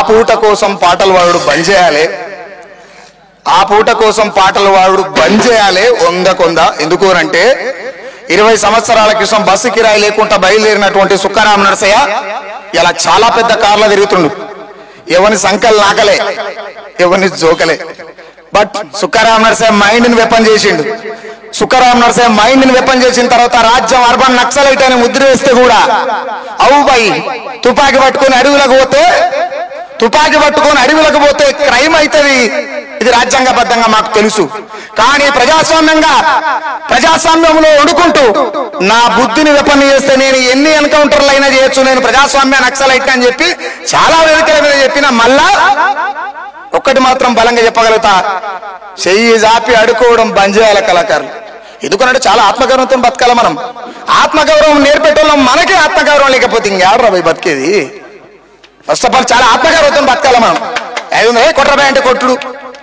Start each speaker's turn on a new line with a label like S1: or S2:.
S1: పూట కోసం పాటలు పాడు బంద్ చేయాలి. ఆ పూట కోసం పాటలు పాడు బంద్ చేయాలి కొంద. ఎందుకు అంటే 20 సంవత్సరాల క్రితం బస్సు కిరాయి లేకుండా బయలుదేరినటువంటి సుఖరామ నరసయ్య ఇలా చాలా పెద్ద కార్లో తిరుగుతుండు. ఎవరిని సంకల్ నాకలే, ఎవరిని జోకలే. బట్ సుఖరామ నరసయ్య మైండ్ ని వెపన్ చేసిండు. సుఖరామ నరసయ్య మైండ్ ని వెపన్ చేసిన తర్వాత రాజ్యం అర్బన్ నక్సలైట్ అని ముద్ర వేస్తే కూడా అవుబాయి తుపాకీ పట్టుకొని అడవులకు పోతే క్రైమ్ అవుతుంది. ఇది రాజ్యాంగబద్ధంగా మాకు తెలుసు. కానీ ప్రజాస్వామ్యంలో వండుకుంటూ నా బుద్ధిని వెపన్ చేస్తే నేను ఎన్ని ఎన్కౌంటర్లు అయినా చేయొచ్చు, నేను ప్రజాస్వామ్య నక్సలైట్ అని చెప్పి చాలా వేదికల మీద చెప్పిన మళ్ళా ఒక్కటి మాత్రం బలంగా చెప్పగలుగుతా, చెయ్యి జాపి అడుకోవడం బంద్ చేయాలి కళాకారులు. ఎందుకంటే చాలా ఆత్మగౌరవంతో బతకాలి. మనం ఆత్మగౌరవం నేర్పెట్టడం, మనకే ఆత్మగౌరవం లేకపోతే ఇంకేడరా పోయి బతికేది. ఫస్ట్ ఆఫ్ ఆల్ చాలా ఆత్మగౌరవంతో బతకాలి మనం. కొట్టరాబాయ్ అంటే కొట్టుడు,